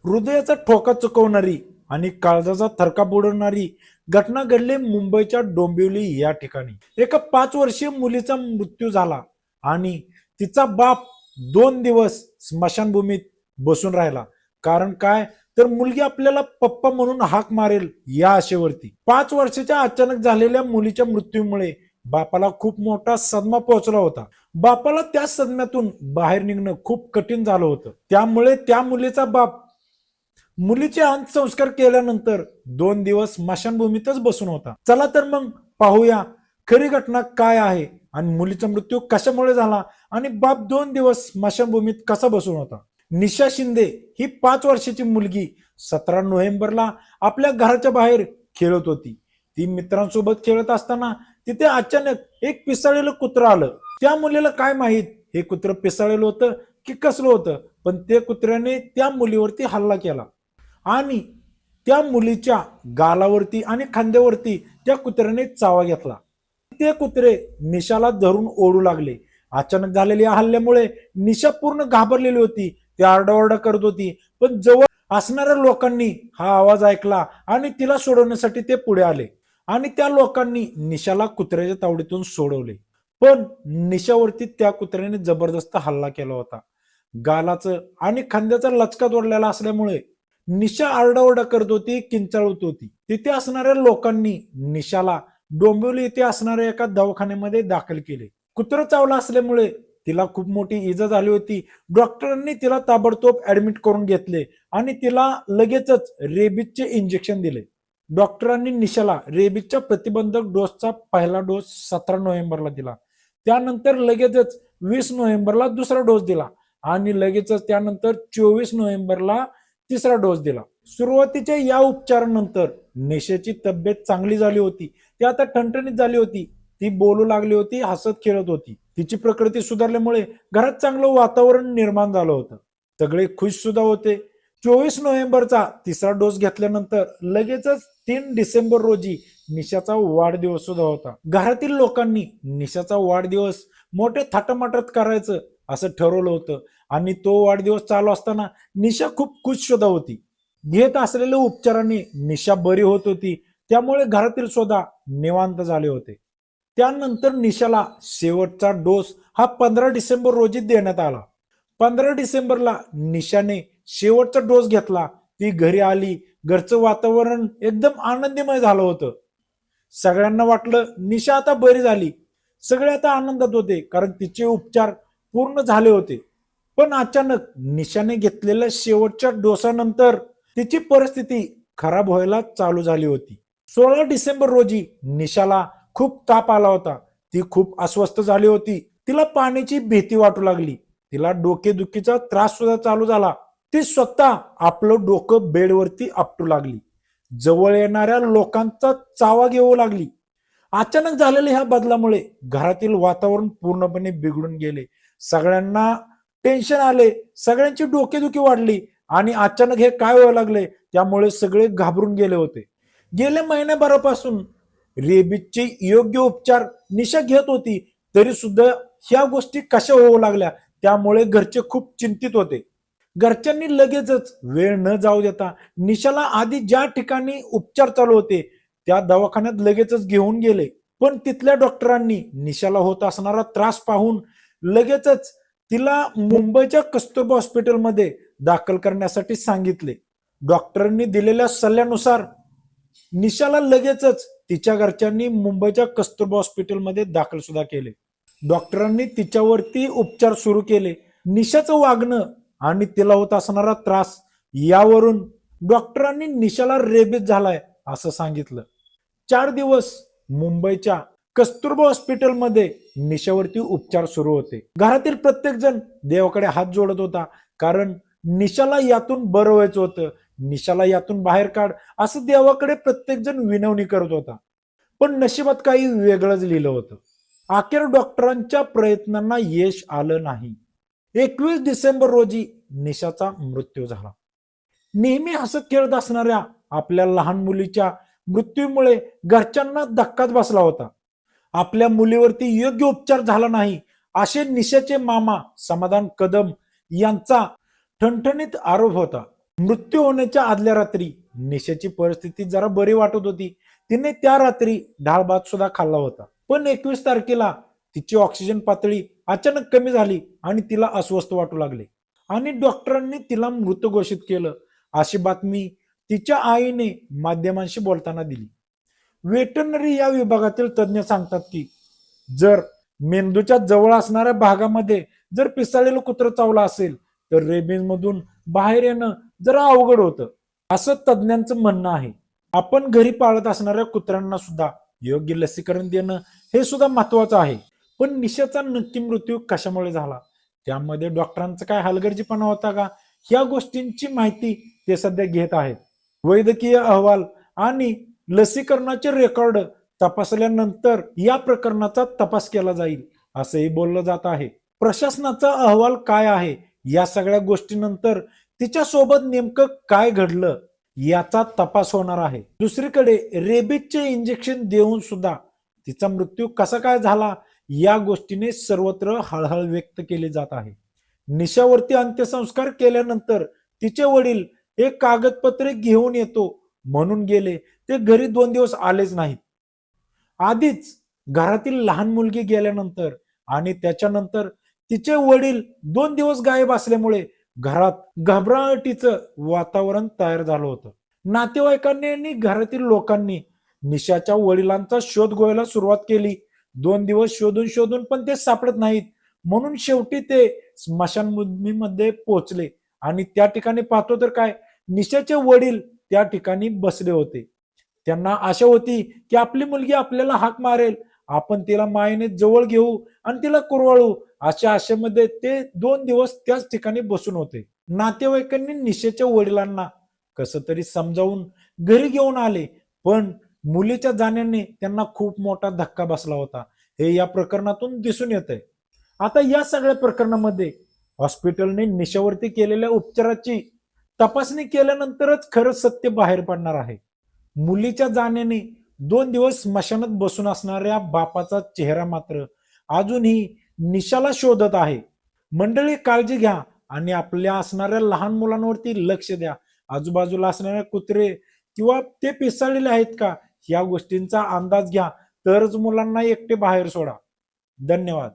हृदयाचा ठोका चुकवणारी आणि काळजाचा थरका बुडवणारी घटना घडली मुंबईच्या डोंबिवली या ठिकाणी. एका 5 वर्षीय मुलीचा मृत्यू झाला आणि तिचा बाप 2 दिवस स्मशानभूमीत बसून राहिला. कारण काय, तर मुलगी आपल्याला पप्पा म्हणून हाक मारेल या आशेवरती. 5 वर्षाच्या अचानक झालेल्या मुलीच्या मृत्यूमुळे बापाला खूप मोठा सदमा पोहोचला होता. बापाला त्या सदम्यातून बाहेर निघणं खूप कठीण झालं होतं. त्यामुळे त्या मुलीचा बाप मुलीचे अंत्यसंस्कार केल्यानंतर 2 दिवस स्मशानभूमीतच बसून होता. चला तर मग पाहूया खरी घटना काय आहे आणि मुलीचा मृत्यू कशामुळे झाला आणि बाप 2 दिवस स्मशानभूमीत कसा बसून होता. निशा शिंदे ही 5 वर्षाची मुलगी 17 नोव्हेंबरला आपल्या घराच्या बाहेर खेळत होती. ती मित्रांसोबत खेळत असताना तिथे अचानक एक पिसाळलेलं कुत्रं आलं. त्या मुलीला काय माहित हे कुत्रं पिसाळलेलं होतं की कसलं होतं, पण ते कुत्र्याने त्या मुलीवरती हल्ला केला आणि त्या मुलीच्या गालावरती आणि खांद्यावरती त्या कुत्र्याने चावा घेतला. ते कुत्रे निशाला धरून ओढू लागले. अचानक झालेल्या हल्ल्यामुळे निशा पूर्ण घाबरलेली होती. ती आरडाओरडा करत होती, पण जवळ असणाऱ्या लोकांनी हा आवाज ऐकला आणि तिला सोडवण्यासाठी ते पुढे आले आणि त्या लोकांनी निशाला कुत्र्याच्या तावडीतून सोडवले. पण निशावरती त्या कुत्र्याने जबरदस्त हल्ला केला होता. गालाचं आणि खांद्याचा लचका तोडलेला असल्यामुळे निशा आरडाओरडा करत होती, किंचाळत होती. तिथे असणाऱ्या लोकांनी निशाला डोंबिवली येथे असणाऱ्या एका दवाखान्यामध्ये दाखल केले. कुत्रं चावलं असल्यामुळे तिला खूप मोठी इजा झाली होती. डॉक्टरांनी तिला ताबडतोब ऍडमिट करून घेतले आणि तिला लगेचच रेबीजचे इंजेक्शन दिले. डॉक्टरांनी निशाला रेबीजच्या प्रतिबंधक डोसचा पहिला डोस 17 नोव्हेंबरला दिला. त्यानंतर लगेचच 20 नोव्हेंबरला दुसरा डोस दिला आणि लगेचच त्यानंतर 24 नोव्हेंबरला तिसरा डोस दिला. सुरुवातीच्या या उपचारानंतर निशाची तब्येत चांगली झाली होती. ती आता ठणठणीत झाली होती. ती बोलू लागली होती, हसत खेळत होती. तिची प्रकृती सुधारल्यामुळे घरात चांगलं वातावरण निर्माण झालं होतं. सगळे खुश सुद्धा होते. 24 नोव्हेंबरचा तिसरा डोस घेतल्यानंतर लगेचच 3 डिसेंबर रोजी निशाचा वाढदिवस सुद्धा होता. घरातील लोकांनी निशाचा वाढदिवस मोठ्या थाटामाटात करायचं असं ठरवलं होतं आणि तो वाढदिवस चालू असताना निशा खूप खुश सुद्धा होती. घेत असलेल्या उपचाराने निशा बरी होत होती. त्यामुळे घरातील सुद्धा निवांत झाले होते. त्यानंतर निशाला शेवटचा डोस हा 15 डिसेंबर रोजी देण्यात आला. 15 डिसेंबरला निशाने शेवटचा डोस घेतला. ती घरी आली. घरचं वातावरण एकदम आनंदमय झालं होतं. सगळ्यांना वाटलं निशा आता बरी झाली. सगळे आता आनंदात होते कारण तिचे उपचार पूर्ण झाले होते. पण अचानक निशाने घेतलेल्या शेवटच्या डोसानंतर तिची परिस्थिती खराब व्हायला चालू झाली होती. 16 डिसेंबर रोजी निशाला खूप ताप आला होता. ती खूप अस्वस्थ झाली होती. तिला पाण्याची भीती वाटू लागली. तिला डोकेदुखीचा त्रास सुद्धा चालू झाला. ती स्वतः आपलं डोकं बेडवरती आपटू लागली. जवळ येणाऱ्या लोकांचा चावा घेऊ लागली. अचानक झालेल्या ह्या बदलामुळे घरातील वातावरण पूर्णपणे बिघडून गेले. सगळ्यांना टेन्शन आले. सगळ्यांची डोकेदुखी वाढली आणि अचानक हे काय व्हायला लागले त्यामुळे सगळे घाबरून गेले होते. गेल्या महिन्याभरापासून रेबीजचे योग्य उपचार निशा घेत होती, तरी सुद्धा ह्या गोष्टी कशा होऊ लागल्या त्यामुळे घरचे खूप चिंतित होते. घरच्यांनी लगेचच वेळ न जाऊ देता निशाला आधी ज्या ठिकाणी उपचार चालू होते त्या दवाखान्यात लगेचच घेऊन गेले. पण तिथल्या डॉक्टरांनी निशाला होत असणारा त्रास पाहून लगेचच तिला मुंबईच्या कस्तुरबा हॉस्पिटलमध्ये दाखल करण्यासाठी सांगितले. डॉक्टरांनी दिलेल्या सल्ल्यानुसार निशाला लगेचच तिच्या घरच्यांनी मुंबईच्या कस्तुरबा हॉस्पिटलमध्ये दाखल सुद्धा केले. डॉक्टरांनी तिच्यावरती उपचार सुरू केले. निशाचं वागणं आणि तिला होत असणारा त्रास यावरून डॉक्टरांनी निशाला रेबीज झालाय असं सांगितलं. 4 दिवस मुंबईच्या कस्तुरबा हॉस्पिटलमध्ये निशावरती उपचार सुरू होते. घरातील प्रत्येक जण देवाकडे हात जोडत होता कारण निशाला यातून बरं व्हायचं होतं. निशाला यातून बाहेर काढ असं देवाकडे प्रत्येक जण विनवणी करत होता. पण नशिबात काही वेगळंच लिहिलं होतं. अखेर डॉक्टरांच्या प्रयत्नांना यश आलं नाही. 21 डिसेंबर रोजी निशाचा मृत्यू झाला. नेहमी हसत खेळत असणाऱ्या आपल्या लहान मुलीच्या मृत्यूमुळे घरच्यांना धक्काच बसला होता. आपल्या मुलीवरती योग्य उपचार झाला नाही असे निशाचे मामा समाधान कदम यांचा ठणठणीत आरोप होता. मृत्यू होण्याच्या आदल्या रात्री निशाची परिस्थिती जरा बरी वाटत होती. तिने त्या रात्री डाळ भात सुद्धा खाल्ला होता. पण 21 तारखेला तिची ऑक्सिजन पातळी अचानक कमी झाली आणि तिला अस्वस्थ वाटू लागले आणि डॉक्टरांनी तिला मृत घोषित केलं. अशी बातमी तिच्या आईने माध्यमांशी बोलताना दिली. वेटरनरी या विभागातील तज्ज्ञ सांगतात की जर मेंदूच्या जवळ असणाऱ्या भागामध्ये जर पिसाळलेलं कुत्रं चावलं असेल तर रेबीज मधून बाहेर येणं जरा अवघड होतं, असं तज्ज्ञांचं म्हणणं आहे. आपण घरी पाळत असणाऱ्या कुत्र्यांना सुद्धा योग्य लसीकरण देणं हे सुद्धा महत्वाचं आहे. पण निशाचा नक्की मृत्यू कशामुळे झाला, त्यामध्ये डॉक्टरांचा काय हलगर्जीपणा होता का, या गोष्टींची माहिती ते सध्या घेत आहेत. वैद्यकीय अहवाल आणि लसीकरणाचे रेकॉर्ड तपासल्यानंतर या प्रकरणाचा तपास केला जाईल असंही बोललं जात आहे. प्रशासनाचा अहवाल काय आहे या सगळ्या गोष्टीनंतर तिच्या सोबत नेमकं काय घडलं याचा तपास होणार आहे. दुसरीकडे रेबीजचे इंजेक्शन देऊन सुद्धा तिचा मृत्यू कसा काय झाला या गोष्टीने सर्वत्र हळहळ व्यक्त केली जात आहे. निशावरती अंत्यसंस्कार केल्यानंतर तिचे वडील एक कागदपत्रे घेऊन येतो म्हणून गेले. ते घरी 2 दिवस आलेच नाहीत. आधीच घरातील लहान मुलगी गेल्यानंतर आणि त्याच्यानंतर तिचे वडील 2 दिवस गायब असल्यामुळे घरात घबराटीचं वातावरण तयार झालं होतं. नातेवाईकांनी आणि घरातील लोकांनी निशाच्या वडिलांचा शोध घ्यायला सुरुवात केली. 2 दिवस शोधून शोधून पण ते सापडत नाहीत. म्हणून शेवटी ते स्मशानभूमीमध्ये पोहोचले आणि त्या ठिकाणी पाहतो तर काय, निशाचे वडील त्या ठिकाणी बसले होते. त्यांना आशा होती की आपली मुलगी आपल्याला हाक मारेल, आपण तिला मायेने जवळ घेऊ आणि तिला कुरवाळू, अशा आशेमध्ये ते 2 दिवस त्याच ठिकाणी बसून होते. नातेवाईकांनी निशेच्या वडिलांना कसं तरी समजावून घरी घेऊन आले, पण मुलीच्या जाण्याने त्यांना खूप मोठा धक्का बसला होता. हे या प्रकरणातून दिसून येत आहे. आता या सगळ्या प्रकरणामध्ये हॉस्पिटलने निशावरती केलेल्या उपचाराची तपासणी केल्यानंतरच खरं सत्य बाहेर पडणार आहे. मुलीच्या जाण्याने 2 दिवस स्मशानात बसून असणाऱ्या बापाचा चेहरा मात्र अजूनही निशाला शोधत आहे. मंडळी, काळजी घ्या आणि आपल्या असणाऱ्या लहान मुलांवरती लक्ष द्या. आजूबाजूला असणारे कुत्रे किंवा ते पिसाळलेले आहेत का या गोष्टींचा अंदाज घ्या, तरच मुलांना एकटे बाहेर सोडा. धन्यवाद.